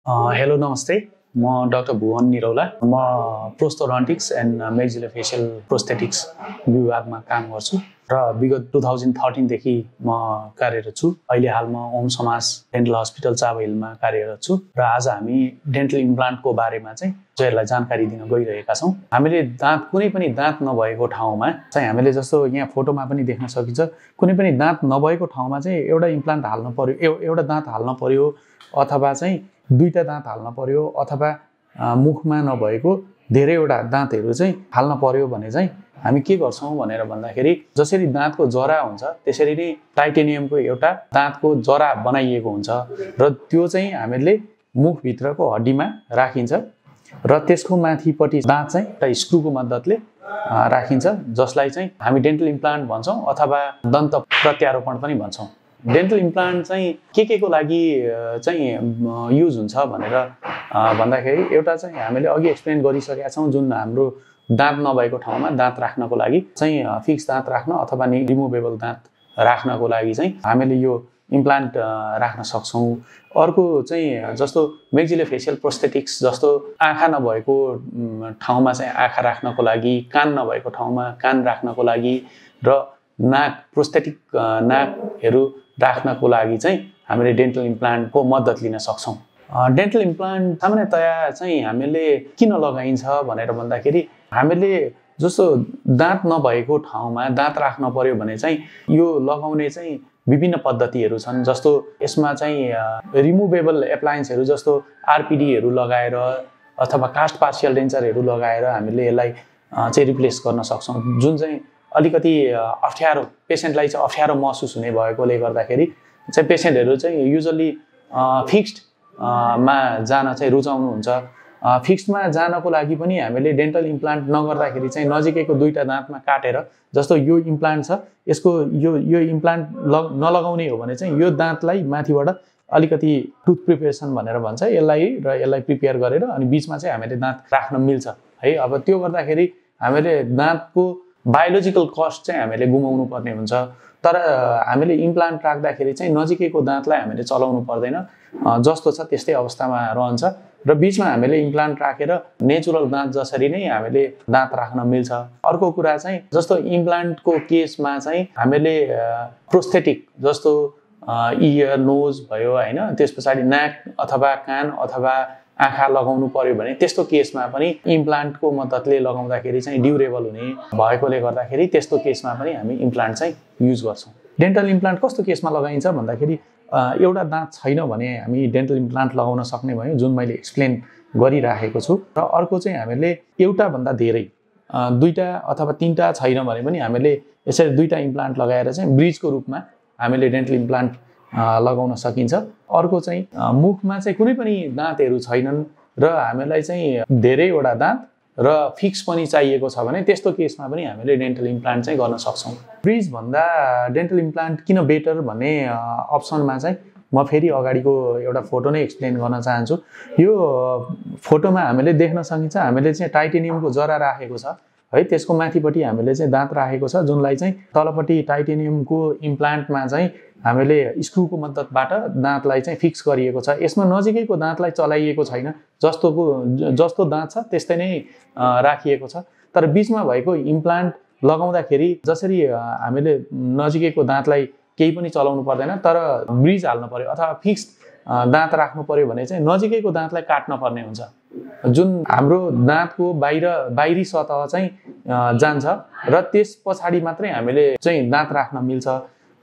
Hello नमस्ते म doctor Bhuwan Niraula म प्रोस्थोडन्टिक्स एन्ड मेक्सिलोफेसियल प्रोस्थेटिक्स विभागमा काम गर्छु र विगत 2013 देखि म कार्यरत छु। अहिले हाल म ओम समाज डेन्टल हस्पिटल चाबहिलमा कार्यरत छु र आज हामी डेन्टल इम्प्लान्टको बारेमा चाहिँ हजुरहरूलाई जानकारी दिन गइरहेका छौँ। हामीले कुनै पनि दाँत नभएको ठाउँमा चाहिँ हामीले जस्तो यहाँ फोटोमा पनि देख्न सकिन्छ, कुनै पनि दाँत नभएको ठाउँमा चाहिँ एउटा इम्प्लान्ट हाल्न पर्यो, एउटा दाँत हाल्न पर्यो अथवा चाहिँ दुईटा दाँत हाल्न पर्यो अथवा मुखमा नभएको धेरैवटा दाँतहरू चाहिँ हाल्न पर्यो भने चाहिँ हामी के गर्छौँ भनेर भन्दाखेरि जसरी दाँतको जरा हुन्छ त्यसरी नै टाइटेनियमको एउटा दाँतको जरा बनाइएको हुन्छ र त्यो चाहिँ हामीले मुखभित्रको हड्डीमा राखिन्छ र त्यसको माथिपट्टि दाँत चाहिँ एउटा स्क्रुको मद्दतले राखिन्छ, जसलाई चाहिँ हामी डेन्टल इम्प्लान्ट भन्छौँ अथवा दन्त प्रत्यारोपण पनि भन्छौँ। डेन्टल इम्प्लान्ट चाहिँ के को लागि चाहिँ युज हुन्छ भनेर भन्दाखेरि एउटा चाहिँ हामीले अघि एक्सप्लेन गरिसकेका छौँ, जुन हाम्रो दाँत नभएको ठाउँमा दाँत राख्नको लागि चाहिँ फिक्स दाँत राख्न अथवा रिमुभेबल दाँत राख्नको लागि चाहिँ हामीले यो इम्प्लान्ट राख्न सक्छौँ। अर्को चाहिँ जस्तो मेक्सिलोफेसियल प्रोस्थेटिक्स जस्तो आँखा नभएको ठाउँमा चाहिँ आँखा राख्नको लागि, कान नभएको ठाउँमा कान राख्नको लागि र नाक प्रोस्थेटिक नाकहरू राख्नको लागि चाहिँ हामीले डेन्टल इम्प्लान्टको मद्दत लिन सक्छौँ। डेन्टल इम्प्लान्ट सामान्यतया चाहिँ हामीले किन लगाइन्छ भनेर भन्दाखेरि हामीले जस्तो दाँत नभएको ठाउँमा दाँत राख्न पर्यो भने चाहिँ यो लगाउने चाहिँ विभिन्न पद्धतिहरू छन्। जस्तो यसमा चाहिँ रिमुभेबल एप्लायन्सहरू जस्तो आरपिडीहरू लगाएर अथवा कास्ट पार्सियल डेन्चरहरू लगाएर हामीले यसलाई चाहिँ रिप्लेस गर्न सक्छौँ, जुन चाहिँ अलिकति अप्ठ्यारो पेसेन्टलाई चाहिँ अप्ठ्यारो महसुस हुने भएकोले गर्दाखेरि चाहिँ पेसेन्टहरू चाहिँ युजली फिक्स्डमा जान चाहिँ रुचाउनुहुन्छ। फिक्स्डमा जानको लागि पनि हामीले डेन्टल इम्प्लान्ट नगर्दाखेरि चाहिँ नजिकैको दुईटा दाँतमा काटेर, जस्तो यो इम्प्लान्ट छ यसको यो इम्प्लान्ट नलगाउने हो भने चाहिँ यो दाँतलाई माथिबाट अलिकति टुथ प्रिपेरेसन भनेर भन्छ यसलाई प्रिपेयर गरेर अनि बिचमा चाहिँ हामीले दाँत राख्न मिल्छ है। अब त्यो गर्दाखेरि हामीले दाँतको बायोलोजिकल कस्ट चाहिँ हामीले गुमाउनु पर्ने हुन्छ, तर हामीले इम्प्लान्ट राख्दाखेरि चाहिँ नजिकैको दाँतलाई हामीले चलाउनु पर्दैन, जस्तो छ त्यस्तै अवस्थामा रहन्छ र बिचमा हामीले इम्प्लान्ट राखेर नेचुरल दाँत जसरी नै हामीले दाँत राख्न मिल्छ। अर्को कुरा चाहिँ जस्तो इम्प्लान्टको केसमा चाहिँ हामीले प्रोस्थेटिक जस्तो इयर नोज भयो होइन, त्यस पछाडि नाक अथवा कान अथवा आँखा लगाउनु पर्यो भने त्यस्तो केसमा पनि इम्प्लान्टको मद्दतले लगाउँदाखेरि चाहिँ ड्युरेबल हुने भएकोले गर्दाखेरि त्यस्तो केसमा पनि हामी इम्प्लान्ट चाहिँ युज गर्छौँ। डेन्टल इम्प्लान्ट कस्तो केसमा लगाइन्छ भन्दाखेरि एउटा दाँत छैन भने हामी डेन्टल इम्प्लान्ट लगाउन सक्ने भयौँ, जुन मैले एक्सप्लेन गरिराखेको छु। र अर्को चाहिँ हामीले एउटाभन्दा धेरै दुईटा अथवा तीनटा छैन भने पनि हामीले यसरी दुईटा इम्प्लान्ट लगाएर चाहिँ ब्रिजको रूपमा हामीले डेन्टल इम्प्लान्ट लगाउन सकिन्छ। अर्को चाहिँ मुखमा चाहिँ कुनै पनि दाँतहरू छैनन् र हामीलाई चाहिँ धेरैवटा दाँत र फिक्स पनि चाहिएको छ भने त्यस्तो केसमा पनि हामीले डेन्टल इम्प्लान्ट चाहिँ गर्न सक्छौँ। ब्रिज भन्दा डेन्टल इम्प्लान्ट किन बेटर भन्ने अप्सनमा चाहिँ म फेरि अगाडिको एउटा फोटो नै एक्सप्लेन गर्न चाहन्छु। यो फोटोमा हामीले देख्न सकिन्छ हामीले चाहिँ टाइटेनियमको जरा राखेको छ है, त्यसको माथिपट्टि हामीले चाहिँ दाँत राखेको छ, जुनलाई चाहिँ तलपट्टि टाइटेनियमको इम्प्लान्टमा चाहिँ हामीले स्क्रुको मद्दतबाट दाँतलाई चाहिँ फिक्स गरिएको छ। यसमा नजिकैको दाँतलाई चलाइएको छैन, जस्तो दाँत छ त्यस्तै नै राखिएको छ, तर बिचमा भएको इम्प्लान्ट लगाउँदाखेरि जसरी हामीले नजिकैको दाँतलाई केही पनि चलाउनु पर्दैन, तर ब्रिज हाल्नु पर्यो अथवा फिक्स दाँत राख्नु पर्यो भने चाहिँ नजिकैको दाँतलाई काट्न पर्ने हुन्छ, जुन हाम्रो दाँतको बाहिरी सतह चाहिँ जान्छ र त्यस पछाडि मात्रै हामीले चाहिँ दाँत राख्न मिल्छ,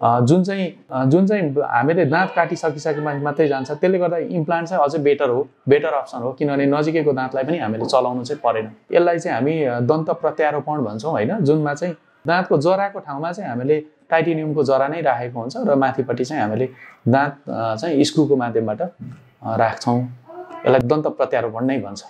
जुन चाहिँ हामीले दाँत काटिसकिसकेमा मात्रै जान्छ। त्यसले गर्दा इम्प्लान्ट चाहिँ अझै बेटर अप्सन हो, किनभने नजिकैको दाँतलाई पनि हामीले चलाउनु चाहिँ परेन। यसलाई चाहिँ हामी दन्त प्रत्यारोपण भन्छौँ होइन, जुनमा चाहिँ दाँतको जराको ठाउँमा चाहिँ हामीले टाइटेनियमको जरा नै राखेको हुन्छ र माथिपट्टि चाहिँ हामीले दाँत चाहिँ स्क्रुको माध्यमबाट राख्छौँ। यसलाई दन्त प्रत्यारोपण नै भन्छ।